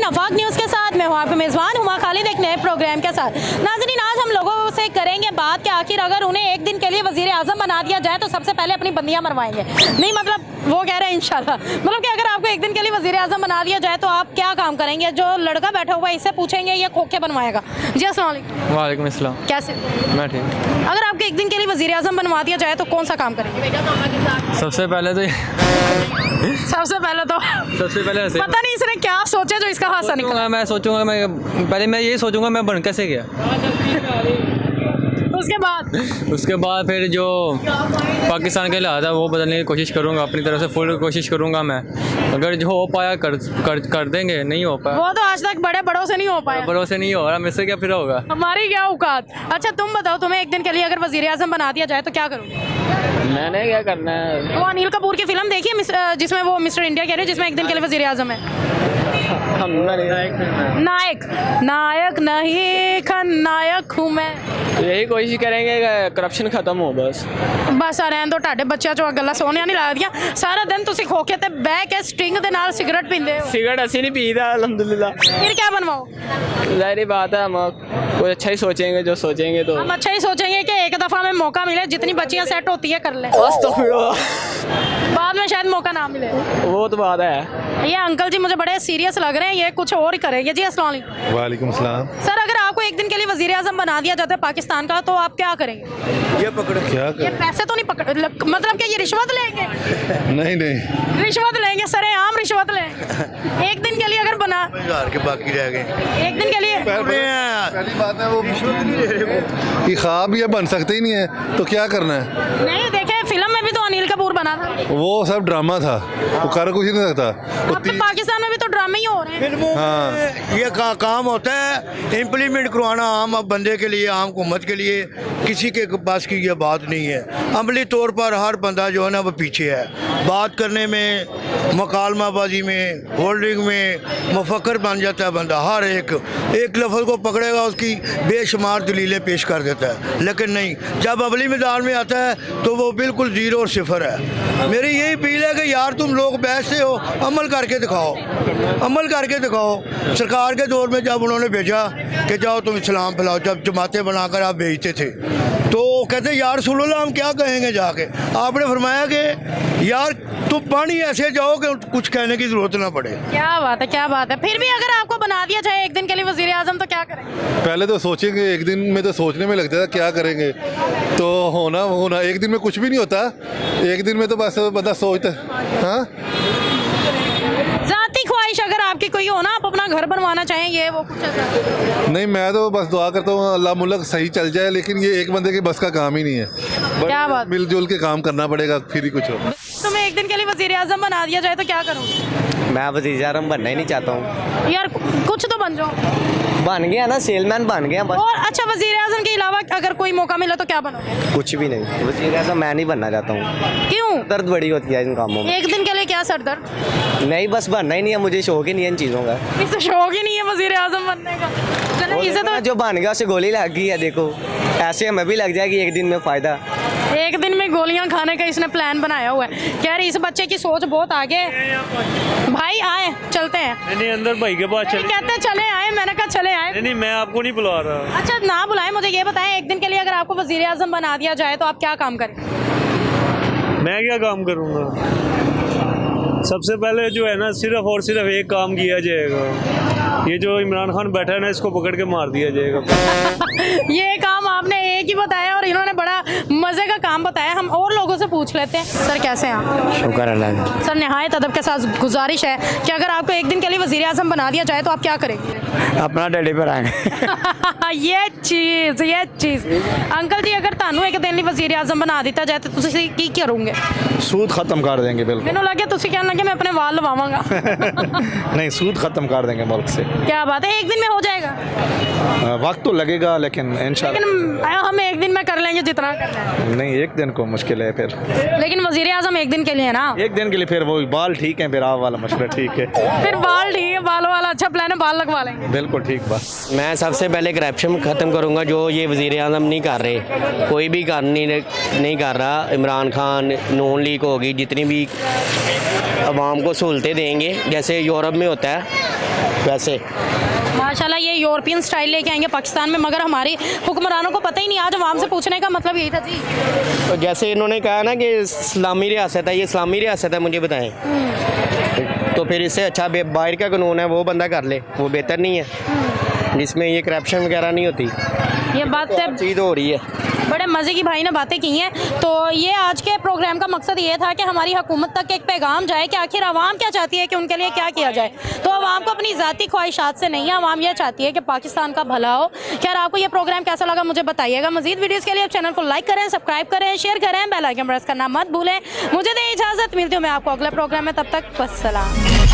नाज़रीन, आफाक न्यूज़ के साथ मैं हूँ आपके मेज़बान हुमा खालिद एक नए प्रोग्राम के साथ। नाज़रीन, आज हम लोगों से करेंगे बात कि आखिर अगर उन्हें एक दिन के लिए वज़ीर आज़म बना दिया जाए तो सबसे पहले अपनी बंदियाँ मरवाएंगे। नहीं, मतलब वो कह रहे हैं इंशाल्लाह, मतलब कि अगर आपको एक दिन के लिए वज़ीर आज़म बना दिया जाए तो आप क्या काम करेंगे? जो लड़का बैठा हुआ है इससे पूछेंगे या खोखे बनवाएगा? जी अस्सलाम वालेकुम। वालेकुम अस्सलाम। कैसे? मैं ठीक। अगर आपको एक दिन के लिए वज़ीर आज़म बनवा दिया जाए तो कौन सा काम करेंगे? सबसे पहले तो सबसे पहले ऐसे पता नहीं इसने क्या सोचा जो इसका हादसा निकला। मैं सोचूंगा मैं यही सोचूंगा मैं बन कैसे गया। उसके बाद फिर जो पाकिस्तान के हालात है वो बदलने की कोशिश करूंगा, अपनी तरफ से फुल कोशिश करूंगा मैं। अगर जो हो पाया कर देंगे, नहीं हो पाया वो तो आज तक बड़ों से नहीं हो पाया। बड़ों से नहीं हो रहा, मुझसे क्या फिर होगा। हमारी क्या औकात। अच्छा तुम बताओ, तुम्हें एक दिन के लिए अगर वज़ीर आज़म बना दिया जाए तो क्या करोगे? मैंने क्या करना है। वो अनिल कपूर की फिल्म देखी है जिसमें वो मिस्टर इंडिया कह रहे हैं, जिसमें एक दिन के लिए वज़ीर आज़म है। नायक नायक नहीं खलनायक हूँ मैं। यही कोशिश करेंगे करप्शन खत्म हो बस। बस आ रहन दो ਤੁਹਾਡੇ ਬੱਚਿਆਂ ਚੋਂ ਗੱਲਾਂ ਸੋਹਣੀਆਂ ਨਹੀਂ ਲੱਗਦੀਆਂ। सारा दिन ਤੁਸੀਂ खोखे ਤੇ ਬਹਿ ਕੇ ਸਟ੍ਰਿੰਗ ਦੇ ਨਾਲ सिगरेट पींदे हो। सिगरेट ਅਸੀਂ नहीं पीता अल्हम्दुलिल्लाह। फिर क्या बनवाओ? ज़ाहिर बात है, हम कुछ अच्छा ही सोचेंगे, जो सोचेंगे तो हम अच्छा ही सोचेंगे कि एक दफ़ा में मौका मिले, जितनी बच्चियाँ सेट होती है कर ले, बाद में शायद मौका ना मिले। वो तो बात है। ये अंकल जी मुझे बड़े सीरियस लग रहे हैं, ये कुछ और ही करेंगे। जी अस्सलाम वालेकुम। वालेकुम सलाम। सर, अगर आपको एक दिन के लिए वज़ीर आज़म बना दिया जाता है पाकिस्तान का तो आप क्या करेंगे? ये पकड़ क्या ये कर? पैसे तो नहीं मतलब कि ये रिश्वत लेंगे? नहीं नहीं, रिश्वत लेंगे, सरेआम रिश्वत लेंगे। एक दिन के लिए अगर बना, घर के बाकी रह गए। एक दिन के लिए पहली बात है वो ये ख्वाब ये बन सकते ही नहीं है, तो क्या करना है? नहीं देखे, फिल्म में भी तो अनिल कपूर बना था। वो सब ड्रामा था, वो कर कुछ नहीं सकता। अब तो पाकिस्तान में भी तो ड्रामे ही हो रहे हैं। फिल्मों में ये काम होता है इम्प्लीमेंट करवाना आम बंदे के लिए, आम हुकूमत के लिए किसी के पास की ये बात नहीं है। अमली तौर पर हर बंदा जो है ना वो पीछे है, बात करने में, मकालमाबाजी में, होल्डिंग में मुफक्कर बन जाता है बंदा। हर एक लफ्ज़ को पकड़ेगा उसकी बेशुमार दलीलें पेश कर देता है, लेकिन नहीं, जब अमली मैदान में आता है तो वो बिल्कुल ज़ीरो और सिफर है। मेरी यही अपील है कि यार तुम लोग बैठते हो, अमल करके दिखाओ, अमल करके दिखाओ। सरकार के दौर में जब उन्होंने भेजा कि जाओ तुम इस्लाम फैलाओ, जब जमातें बनाकर आप भेजते थे तो कहते यार सुनो ला, हम क्या कहेंगे जाके। आपने फरमाया कि यार तुम पानी ऐसे जाओ कि कुछ कहने की ज़रूरत ना पड़े। क्या बात है, क्या बात है। फिर भी अगर आपको बना दिया जाए एक दिन के लिए वज़ीर आज़म तो क्या करेंगे? पहले तो सोचेंगे, एक दिन में तो सोचने में लगता था क्या करेंगे, तो होना एक दिन में कुछ भी नहीं होता। एक दिन में तो बस बंदा सोचता। हाँ, ज़ाती ख्वाहिश अगर आपकी कोई हो ना, आप अपना घर बनवाना चाहें, ये वो कुछ ऐसा? नहीं, मैं तो बस दुआ करता हूँ अल्लाह मुल्क सही चल जाए, लेकिन ये एक बंदे के बस का काम ही नहीं है। क्या बात। मिलजुल के काम करना पड़ेगा, फिर ही कुछ हो। तुम्हें एक दिन के लिए वज़ीर आज़म बना दिया जाए तो क्या करोगे? मैं वज़ीर आज़म बनना ही नहीं चाहता हूँ। यार कुछ तो बन जाओ। बन गया ना, सेलमैन बन गया बस। और अच्छा, वज़ीर आज़म के अलावा अगर कोई मौका मिला तो क्या बनोगे? कुछ भी नहीं, वज़ीर आज़म मैं नहीं बनना चाहता हूँ। क्यों? दर्द बड़ी होती है इन कामों में। एक दिन के लिए क्या सर दर्द? नहीं, बस बनना ही नहीं है, मुझे शौक ही नहीं है इन चीज़ों का। इसे शौक ही नहीं है वज़ीर आज़म बनने का। चलो वो इसे देखो तो ना, जो बन गया उसे गोली लग गई है, देखो ऐसे हमें भी लग जाएगी एक दिन में फ़ायदा। एक दिन में गोलियां खाने का इसने प्लान बनाया हुआ है। कह रही इस बच्चे की सोच बहुत आगे है। भाई आए, चलते हैं। नहीं, अंदर भाई के पास चले। कहते चले आए, मैंने कहा चले आए। नहीं, मैं आपको नहीं बुला रहा। अच्छा ना बुलाए, मुझे ये बताएं, एक दिन के लिए अगर आपको वज़ीर आज़म बना दिया जाए तो आप क्या काम करें? मैं क्या काम करूँगा? सबसे पहले जो है ना, सिर्फ और सिर्फ एक काम किया जाएगा। ये जो इमरान खान बैठा है ना, इसको पकड़ के मार दिया जाएगा। ये काम आपने एक ही बताया और इन्होंने बड़ा मज़े का काम बताया। हम और लोगों से पूछ लेते हैं। सर कैसे हैं आप? शुक्र अल्लाह। सर, नहायत अदब के साथ गुजारिश है कि अगर आपको एक दिन के लिए वज़ीर आज़म बना दिया जाए तो आप क्या करेंगे? अपना डैडी पर आएंगे। ये चीज़ अंकल जी, अगर ਤੁਹਾਨੂੰ ਇੱਕ ਦਿਨ ਲਈ ਵਜ਼ੀਰ ਆਜ਼ਮ ਬਣਾ ਦਿੱਤਾ ਜਾਏ ਤਾਂ ਤੁਸੀਂ ਕੀ ਕਰੋਗੇ? सूद ख़त्म कर देंगे बिल्कुल। ਮੈਨੂੰ ਲੱਗਿਆ ਤੁਸੀਂ ਕਹਿਣ ਲੱਗੇ मैं अपने वाल लवाऊंगा। नहीं, सूद ख़त्म कर देंगे मुल्क से। क्या बात है, एक दिन में हो जाएगा? वक्त तो लगेगा, लेकिन इंशाल्लाह। लेकिन हम एक दिन में कर लेंगे जितना करना है। नहीं, एक दिन को मुश्किल है फिर। लेकिन वज़ीर आज़म एक दिन के लिए है ना? एक दिन के लिए फिर वो बाल ठीक है, फिर वाला मसला ठीक है। फिर बाल ठीक है, बालों वाला अच्छा प्लान है, बाल लगवा लेंगे। बिल्कुल ठीक बात। मैं सबसे पहले करप्शन ख़त्म करूँगा, जो ये वज़ीर आज़म नहीं कर रहे, कोई भी नहीं कर रहा। इमरान खान, नून लीग होगी, जितनी भी आवाम को सहूलतें देंगे जैसे यूरोप में होता है, वैसे माशाल्लाह ये यूरोपियन स्टाइल लेके आएंगे पाकिस्तान में, मगर हमारे हुक्मरानों को पता ही नहीं। आज आवाम से पूछने का मतलब यही था जी। तो जैसे इन्होंने कहा ना कि इस्लामी रियासत है, ये इस्लामी रियासत है, मुझे बताएं तो फिर इससे अच्छा बाहर का कानून है वो बंदा कर ले, वो बेहतर नहीं है जिसमें ये करप्शन वगैरह नहीं होती। ये बात चीज़ हो रही है। बड़े मज़े की भाई ने बातें की हैं। तो ये आज के प्रोग्राम का मकसद ये था कि हमारी हुकूमत तक एक पैगाम जाए कि आखिर आवाम क्या चाहती है कि उनके लिए क्या किया जाए। तो आवाम को अपनी ज़ाती ख्वाहिशात से नहीं है, आवाम यह चाहती है कि पाकिस्तान का भला हो। खैर आपको ये प्रोग्राम कैसा लगा मुझे बताइएगा। मज़ीद वीडियोज़ के लिए आप चैनल को लाइक करें, सब्सक्राइब करें, शेयर करें, बेल आइकन प्रेस करना मत भूलें। मुझे दें इजाज़त, मिलती हूँ मैं आपको अगले प्रोग्राम में, तब तक वस्सलाम।